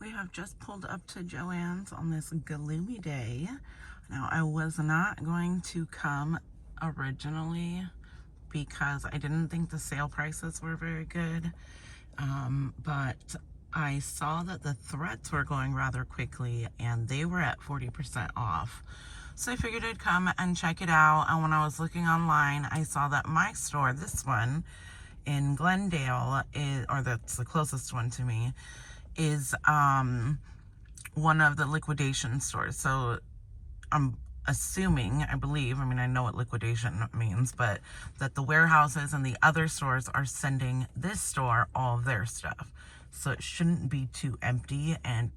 We have just pulled up to Joann's on this gloomy day. Now, I was not going to come originally because I didn't think the sale prices were very good. But I saw that the threads were going rather quickly and they were at 40% off. So I figured I'd come and check it out. And when I was looking online, I saw that my store, this one in Glendale, or that's the closest one to me, is one of the liquidation stores. So I'm assuming, I believe, I mean, I know what liquidation means, but that the warehouses and the other stores are sending this store all of their stuff. So it shouldn't be too empty and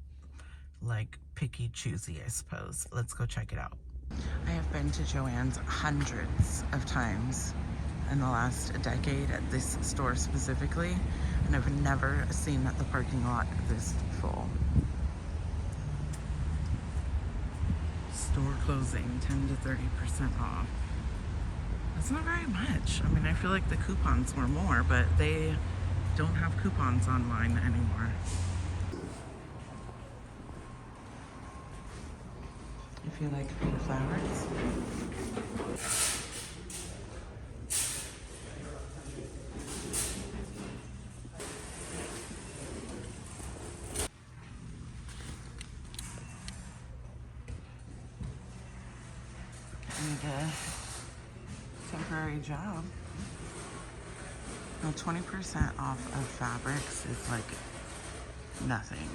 like picky choosy, I suppose. Let's go check it out. I have been to Joann's hundreds of times in the last decade at this store specifically, and I've never seen the parking lot this full. Store closing, 10 to 30% off. That's not very much. I mean, I feel like the coupons were more, but they don't have coupons online anymore. If you like pink flowers. Need a temporary job. Now 20% off of fabrics is like nothing.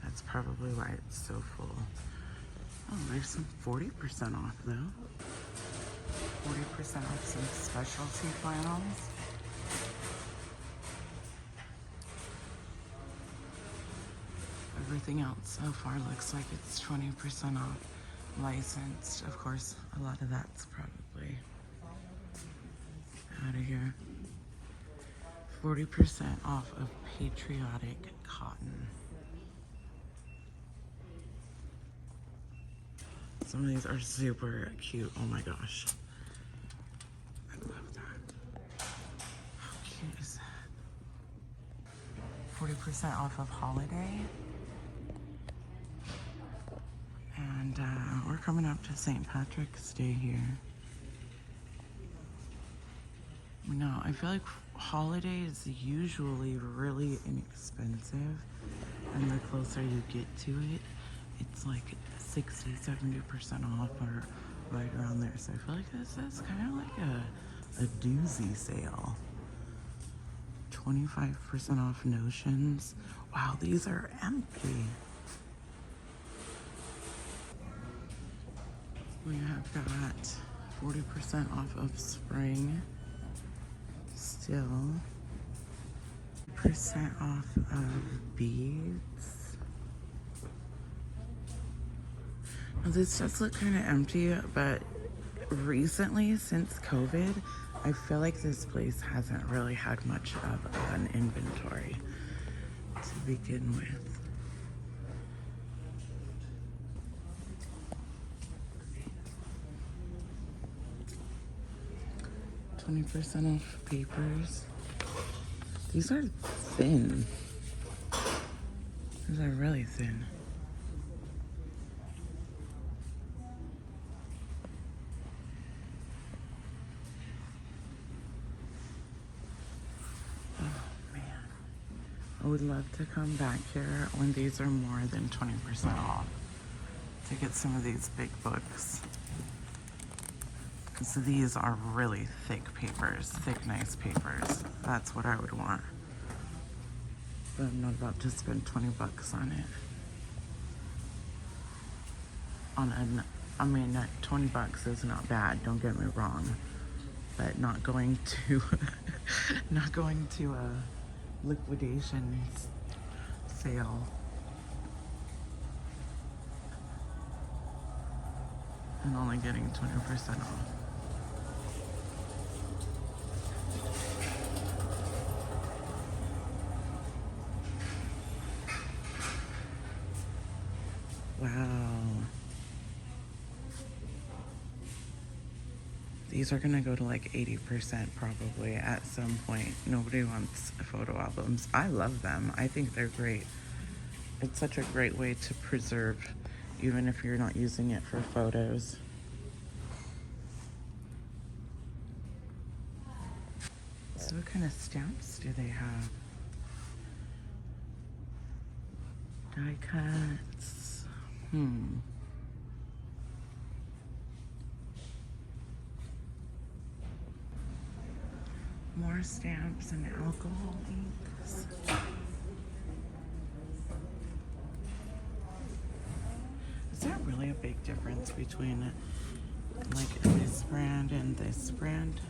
That's probably why it's so full. Oh, there's some 40% off though. 40% off some specialty flannels. Everything else so far looks like it's 20% off. Licensed, of course, a lot of that's probably out of here. 40% off of patriotic cotton. Some of these are super cute. Oh my gosh. I love that. How cute is that? 40% off of holiday. And we're coming up to St. Patrick's Day here. No, I feel like holiday is usually really inexpensive, and the closer you get to it, it's like 60-70% off or right around there. So I feel like this is kind of like a doozy sale. 25% off notions. Wow, these are empty. We have got 40% off of spring. Still. % off of beads. Now this does look kind of empty, but recently, since COVID, I feel like this place hasn't really had much of an inventory to begin with. 20% off papers. These are thin. These are really thin. Oh man. I would love to come back here when these are more than 20% off to get some of these big books. So these are really thick papers, thick, nice papers. That's what I would want. But I'm not about to spend 20 bucks on it. I mean, 20 bucks is not bad, don't get me wrong. But not going to, not going to a liquidation sale. And only getting 20% off. Wow. These are gonna go to like 80% probably at some point. Nobody wants photo albums. I love them. I think they're great. It's such a great way to preserve, even if you're not using it for photos. So what kind of stamps do they have? Die cuts. More stamps and alcohol inks. Is there really a big difference between like this brand and this brand?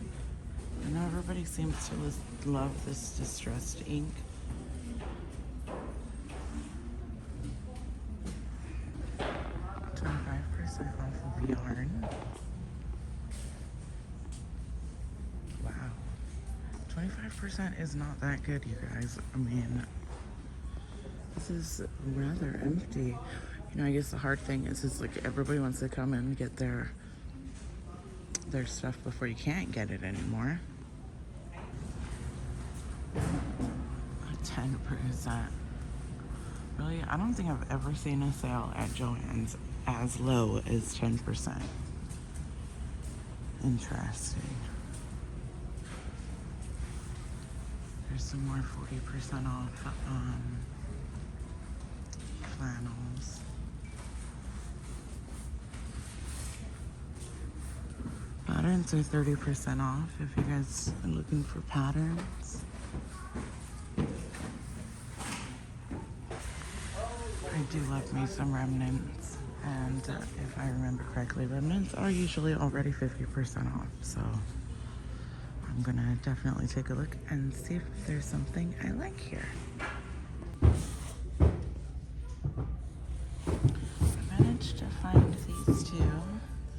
I know everybody seems to love this distressed ink. Off of yarn. Wow. 25% is not that good, you guys. I mean, this is rather empty. You know, I guess the hard thing is like everybody wants to come and get their stuff before you can't get it anymore. 10%. Really, I don't think I've ever seen a sale at Joann's as low as 10%. Interesting. There's some more 40% off flannels. Patterns are 30% off if you guys are looking for patterns. I do love me some remnants, and if I remember correctly, remnants are usually already 50% off, so I'm gonna definitely take a look and see if there's something I like here. I managed to find these two.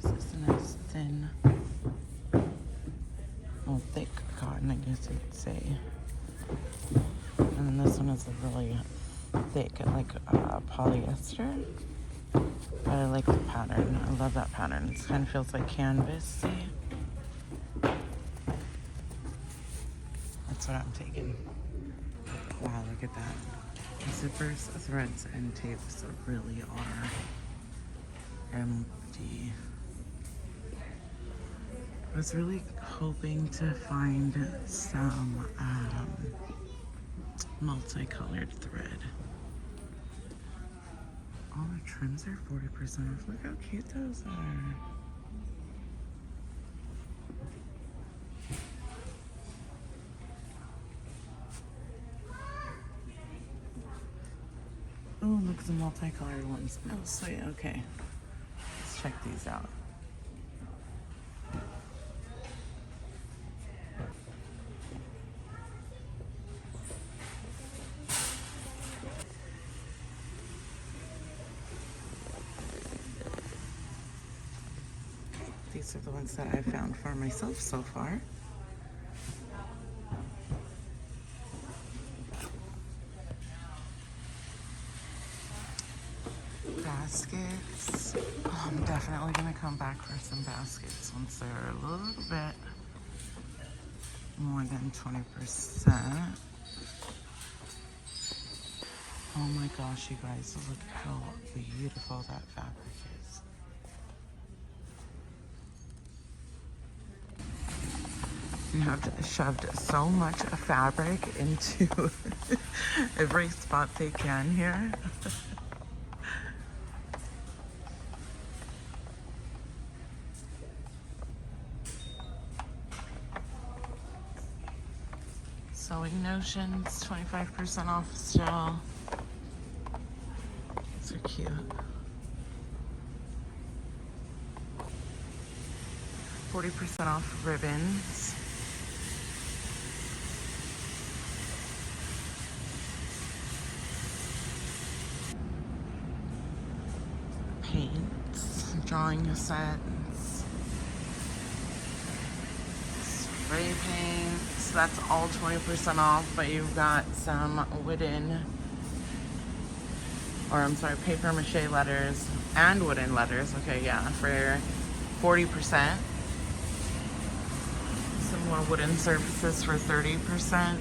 This is a nice thin, well, thick cotton, I guess you'd say. And then this one is a really thick, like polyester. But I like the pattern. I love that pattern. It kind of feels like canvas. See? That's what I'm taking. Wow, look at that. The zippers, threads, and tapes really are empty. I was really hoping to find some multicolored thread. All the trims are 40% off. Look how cute those are. Oh, look at the multicolored ones. Oh, sweet. Okay. Let's check these out. These are the ones that I found for myself so far. Baskets. Oh, I'm definitely gonna come back for some baskets once they're a little bit more than 20%. Oh my gosh, you guys, look how beautiful that fabric is. You have shoved so much fabric into every spot they can here. Sewing notions, 25% off still. These are cute. 40% off ribbons. Paints, drawing sets, spray paints. That's all 20% off, but you've got some wooden, or I'm sorry, paper mache letters and wooden letters. Okay, yeah, for 40%. Some more wooden surfaces for 30%.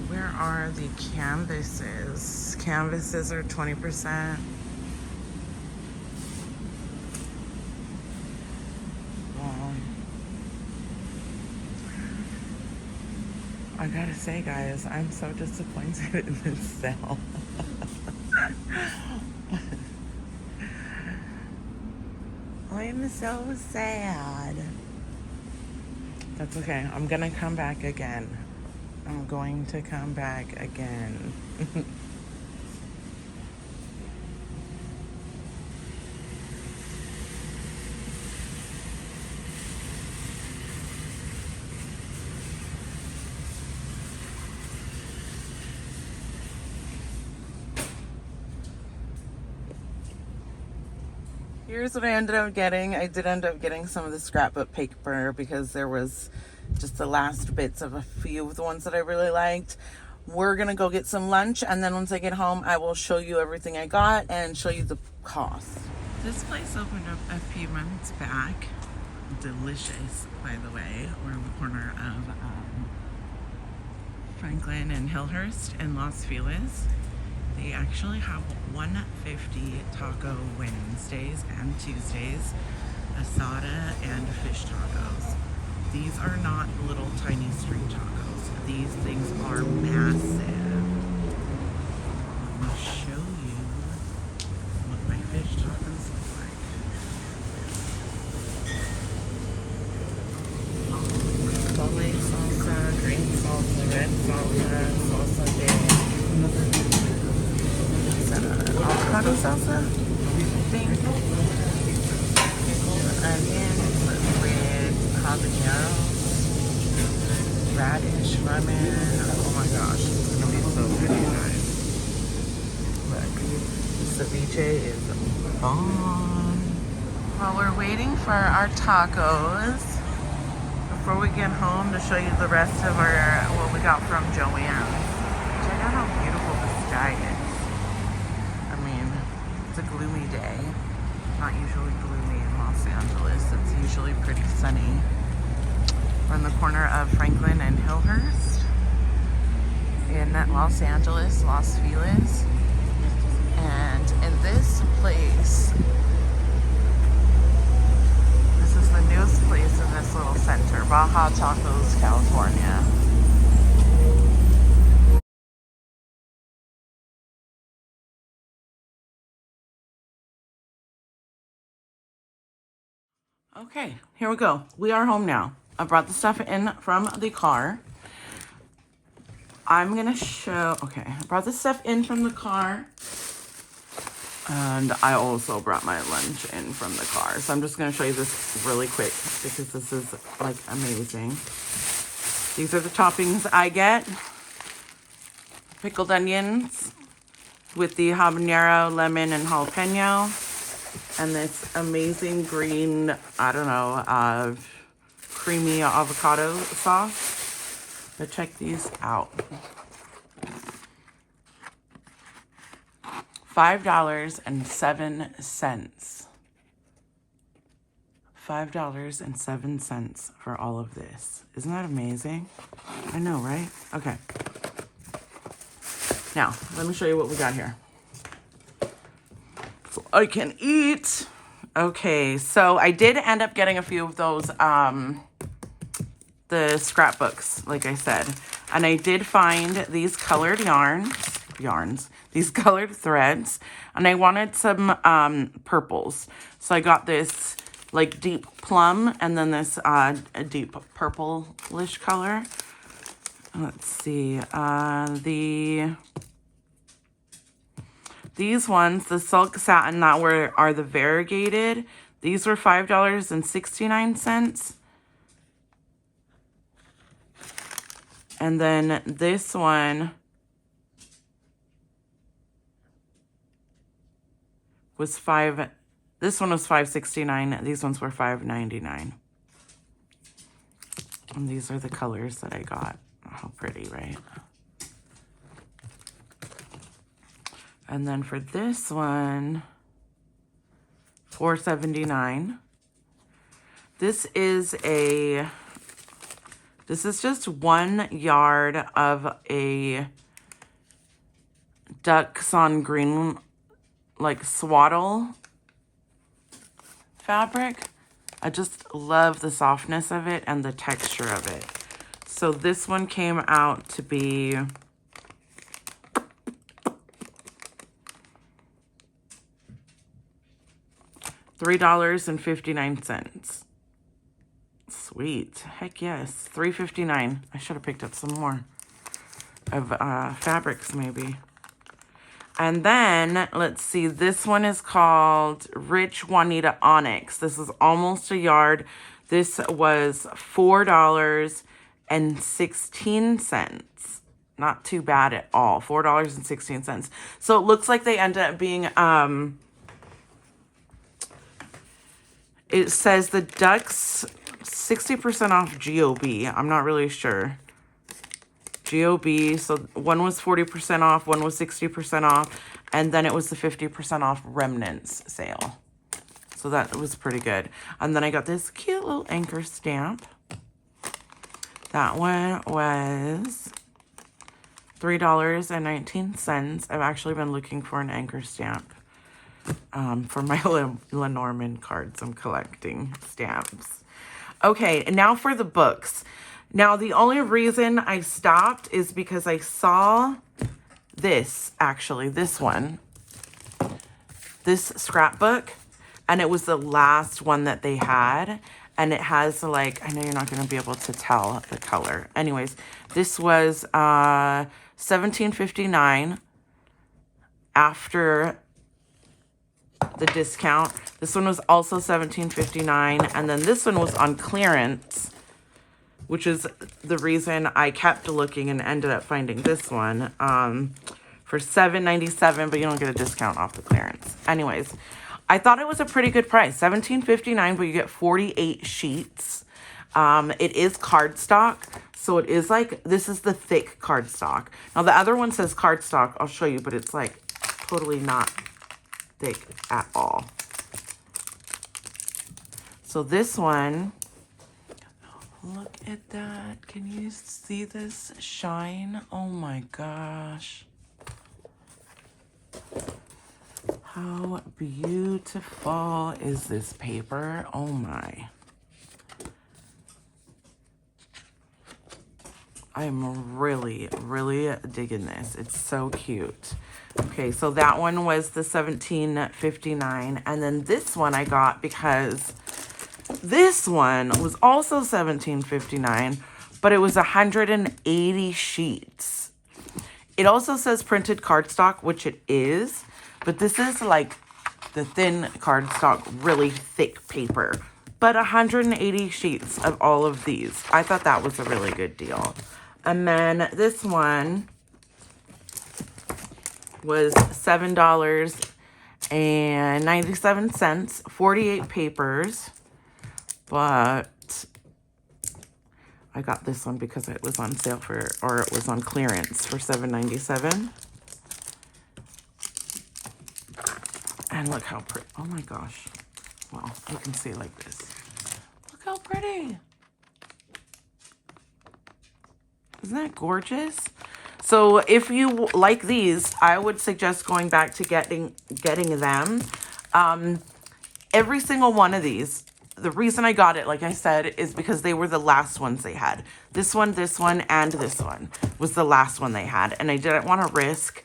Where are the canvases? canvases are 20%. Wow. I gotta say, guys, I'm so disappointed in this sale. I'm so sad. That's okay. I'm gonna come back again. I'm going to come back again. Here's what I ended up getting. I did end up getting some of the scrapbook paper because there was just the last bits of a few of the ones that I really liked. We're gonna go get some lunch, and then once I get home, I will show you everything I got and show you the cost. This place opened up a few months back. Delicious, by the way. We're on the corner of Franklin and Hillhurst in Los Feliz. They actually have $1.50 Taco Wednesdays and Tuesdays, asada and fish tacos. These are not little tiny street tacos. These things are massive. Let me show you what my fish tacos look like. Salt salsa, green salsa, red salsa, salsa de avocado salsa, I think. Pickled onions with habanero, radish, lemon. Oh my gosh, it's gonna be so good, you guys. Look, ceviche is bomb. While we're waiting for our tacos, before we get home, to show you the rest of our what we got from Joann. Check out how beautiful the sky is. It's a gloomy day. Not usually gloomy in Los Angeles. It's usually pretty sunny. We're in the corner of Franklin and Hillhurst in Los Angeles, Los Feliz. And in this place, this is the newest place in this little center, Baja Tacos, California. Okay, here we go. We are home now. I brought the stuff in from the car. I'm gonna show, okay, I brought the stuff in from the car. And I also brought my lunch in from the car. So I'm just gonna show you this really quick because this is like amazing. These are the toppings I get. Pickled onions with the habanero, lemon, and jalapeno. And this amazing green, I don't know, creamy avocado sauce. But check these out. $5.07. $5.07 for all of this. Isn't that amazing? I know, right? Okay. Now, let me show you what we got here. So I can eat. Okay, so I did end up getting a few of those, the scrapbooks, like I said. And I did find these colored these colored threads. And I wanted some purples. So I got this like deep plum and then this a deep purplish color. Let's see, these ones, the silk satin that are the variegated, these were $5.69. And then this one was $5.69. These ones were $5.99. And these are the colors that I got. How pretty, right? And then for this one, $4.79. This is just 1 yard of a ducks on green, like swaddle fabric. I just love the softness of it and the texture of it. So this one came out to be $3.59. Sweet. Heck yes. $3.59. I should have picked up some more of fabrics maybe. And then, let's see, this one is called Rich Juanita Onyx. This is almost a yard. This was $4.16. Not too bad at all. $4.16. So it looks like they ended up being, it says the ducks 60% off GOB. I'm not really sure. GOB, so one was 40% off, one was 60% off, and then it was the 50% off remnants sale. So that was pretty good. And then I got this cute little anchor stamp. That one was $3.19. I've actually been looking for an anchor stamp for my Lenormand cards. I'm collecting stamps. Okay, and now for the books. Now, the only reason I stopped is because I saw this, actually, this one, this scrapbook, and it was the last one that they had, and it has, like, I know you're not going to be able to tell the color. Anyways, this was $17.59 after the discount. This one was also $17.59, and then this one was on clearance, which is the reason I kept looking and ended up finding this one for $7.97, but you don't get a discount off the clearance. Anyways, I thought it was a pretty good price, $17.59, but you get 48 sheets. It is cardstock, so it is like, this is the thick cardstock. Now, the other one says cardstock. I'll show you, but it's like totally not thick at all. So this one, look at that. Can you see this shine? Oh my gosh. How beautiful is this paper? Oh my. I'm really, really digging this. It's so cute. Okay, so that one was the $17.59. And then this one I got because this one was also $17.59, but it was 180 sheets. It also says printed cardstock, which it is, but this is like the thin cardstock, really thick paper. But 180 sheets of all of these. I thought that was a really good deal. And then this one was $7.97, 48 papers. But I got this one because it was on sale for, or it was on clearance for $7.97. And look how pretty. Oh my gosh. Well, you can see like this. Look how pretty. Isn't that gorgeous? So if you like these, I would suggest going back to getting them. Every single one of these, the reason I got it, like I said, is because they were the last ones they had. This one, and this one was the last one they had. And I didn't want to risk,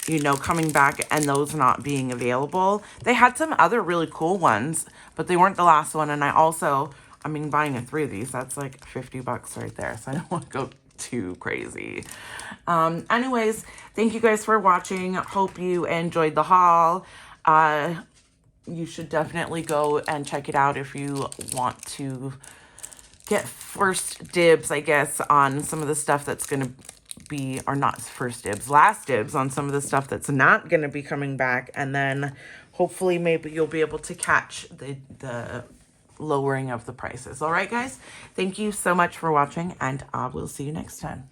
you know, coming back and those not being available. They had some other really cool ones, but they weren't the last one. And I also, I mean, buying 3 of these, that's like $50 right there. So I don't want to go too crazy. Anyways, thank you guys for watching. Hope you enjoyed the haul. You should definitely go and check it out if you want to get first dibs, I guess, on some of the stuff that's going to be, or not first dibs, last dibs on some of the stuff that's not going to be coming back. And then hopefully maybe you'll be able to catch the lowering of the prices. All right, guys, thank you so much for watching, and I will see you next time.